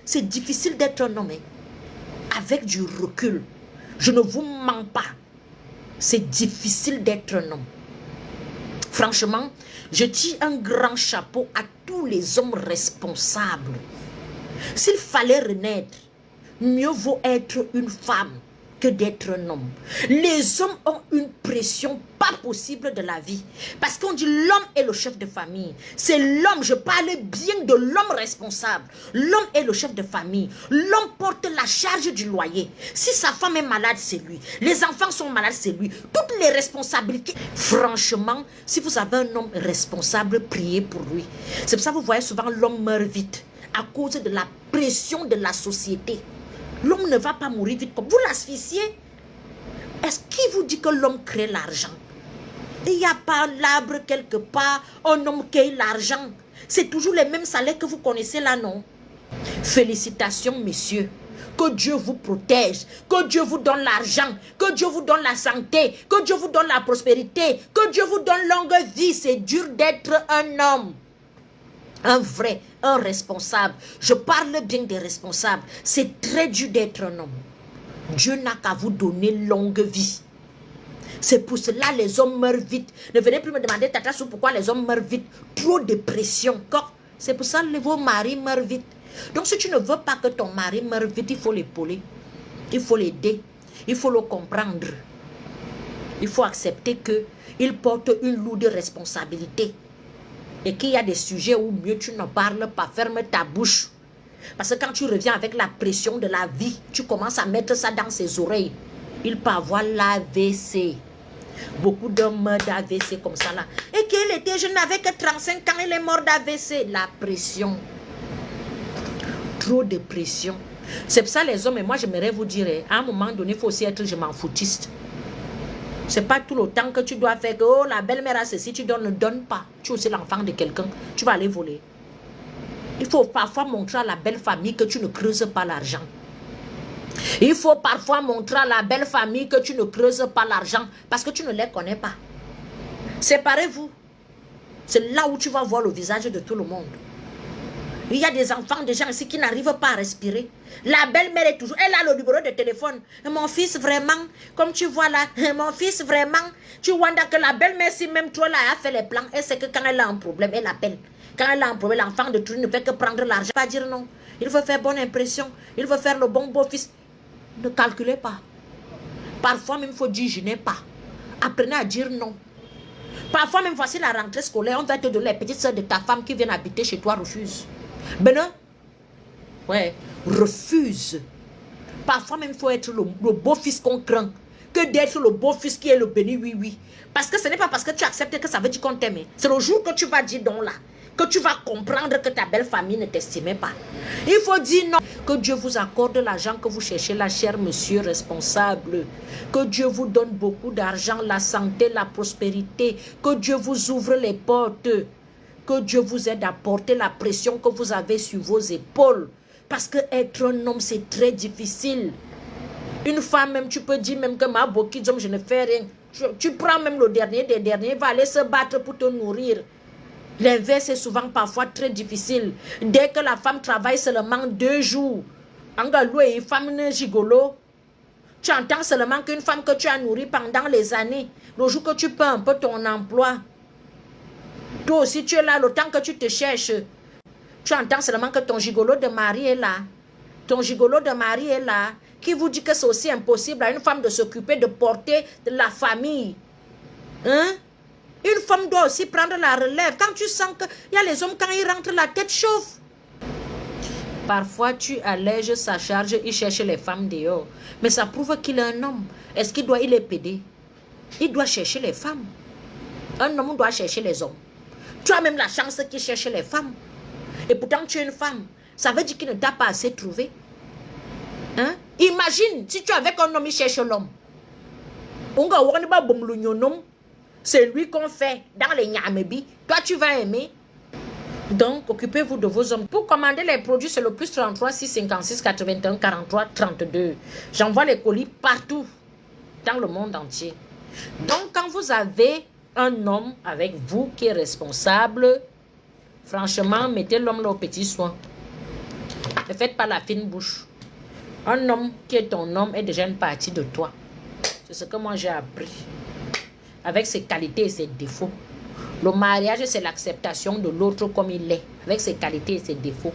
C'est difficile d'être un homme. Hein. Avec du recul, je ne vous mens pas. C'est difficile d'être un homme. Franchement, je tire un grand chapeau à tous les hommes responsables. S'il fallait renaître, mieux vaut être une femme que d'être un homme. Les hommes ont une pression pas possible de la vie. Parce qu'on dit l'homme est le chef de famille. C'est l'homme, je parle bien de l'homme responsable. L'homme est le chef de famille. L'homme porte la charge du loyer. Si sa femme est malade, c'est lui. Les enfants sont malades, c'est lui. Toutes les responsabilités. Franchement, si vous avez un homme responsable, priez pour lui. C'est pour ça que vous voyez souvent l'homme meurt vite. À cause de la pression de la société. L'homme ne va pas mourir vite comme vous l'asphyxiez. Est-ce qu'il vous dit que l'homme crée l'argent? Il n'y a pas l'arbre quelque part, un homme crée l'argent. C'est toujours les mêmes salaires que vous connaissez là, non? Félicitations, messieurs. Que Dieu vous protège, que Dieu vous donne l'argent, que Dieu vous donne la santé, que Dieu vous donne la prospérité, que Dieu vous donne longue vie. C'est dur d'être un homme. Un vrai, un responsable. Je parle bien des responsables. C'est très dur d'être un homme. Dieu n'a qu'à vous donner longue vie. C'est pour cela les hommes meurent vite. Ne venez plus me demander, Tata Sou, pourquoi les hommes meurent vite. Trop de pression. C'est pour ça que vos maris meurent vite. Donc si tu ne veux pas que ton mari meure vite, il faut l'épauler. Il faut l'aider. Il faut le comprendre. Il faut accepter qu'il porte une lourde responsabilité. Et qu'il y a des sujets où mieux tu ne parles pas, ferme ta bouche. Parce que quand tu reviens avec la pression de la vie, tu commences à mettre ça dans ses oreilles. Il peut avoir l'AVC. Beaucoup d'hommes meurent d'AVC comme ça là. Et qu'il était jeune, n'avait que 35 ans, il est mort d'AVC. La pression. Trop de pression. C'est pour ça les hommes, et moi j'aimerais vous dire, à un moment donné, il faut aussi être je m'en foutiste. C'est pas tout le temps que tu dois faire que oh, la belle-mère a ceci, tu donnes, ne donne pas. Tu es aussi l'enfant de quelqu'un, tu vas aller voler. Il faut parfois montrer à la belle famille que tu ne creuses pas l'argent. Il faut parfois montrer à la belle famille que tu ne creuses pas l'argent parce que tu ne les connais pas. Séparez-vous. C'est là où tu vas voir le visage de tout le monde. Il y a des enfants, des gens ici qui n'arrivent pas à respirer. La belle-mère est toujours... Elle a le numéro de téléphone. Mon fils, vraiment, comme tu vois là, mon fils, vraiment, tu vois que la belle-mère, si même toi là, a fait les plans, elle sait que quand elle a un problème, elle appelle. Quand elle a un problème, l'enfant de tout ne fait que prendre l'argent. Pas dire non. Il veut faire bonne impression. Il veut faire le bon beau-fils. Ne calculez pas. Parfois même, il faut dire je n'ai pas. Apprenez à dire non. Parfois même, voici la rentrée scolaire, on va te donner les petites soeurs de ta femme qui viennent habiter chez toi, refuse. Ben ouais, refuse. Parfois même, il faut être le beau-fils qu'on craint que d'être le beau-fils qui est le béni, oui, oui. Parce que ce n'est pas parce que tu acceptes que ça veut dire qu'on t'aime. C'est le jour que tu vas dire non là, que tu vas comprendre que ta belle famille ne t'estimait pas. Il faut dire non. Que Dieu vous accorde l'argent que vous cherchez, la chère monsieur responsable. Que Dieu vous donne beaucoup d'argent, la santé, la prospérité. Que Dieu vous ouvre les portes. Que Dieu vous aide à porter la pression que vous avez sur vos épaules. Parce que être un homme, c'est très difficile. Une femme, même, tu peux dire même que ma boquille, je ne fais rien. Tu prends même le dernier des derniers, va aller se battre pour te nourrir. L'inverse est souvent parfois très difficile. Dès que la femme travaille seulement 2 jours, une femme gigolo, tu entends seulement qu'une femme que tu as nourrie pendant les années, le jour que tu perds un peu ton emploi, toi aussi tu es là, le temps que tu te cherches, tu entends seulement que ton gigolo de mari est là. Ton gigolo de mari est là, qui vous dit que c'est aussi impossible à une femme de s'occuper de porter de la famille. Hein? Une femme doit aussi prendre la relève. Quand tu sens qu'il y a les hommes, quand ils rentrent, la tête chauffe. Parfois, tu allèges sa charge, il cherche les femmes dehors. Mais ça prouve qu'il est un homme. Est-ce qu'il doit les péder? Il doit chercher les femmes. Un homme doit chercher les hommes. Tu as même la chance qu'il cherche les femmes. Et pourtant, tu es une femme. Ça veut dire qu'il ne t'a pas assez trouvé. Hein? Imagine, si tu es avec un homme, il cherche l'homme. C'est lui qu'on fait dans les Nyamebi. Toi, tu vas aimer. Donc, occupez-vous de vos hommes. Pour commander les produits, c'est le plus 33 656 81 43 32. J'envoie les colis partout dans le monde entier. Donc, quand vous avez un homme avec vous qui est responsable, franchement, mettez l'homme là au petit soin. Ne faites pas la fine bouche. Un homme qui est ton homme est déjà une partie de toi. C'est ce que moi j'ai appris. Avec ses qualités et ses défauts. Le mariage, c'est l'acceptation de l'autre comme il est. Avec ses qualités et ses défauts.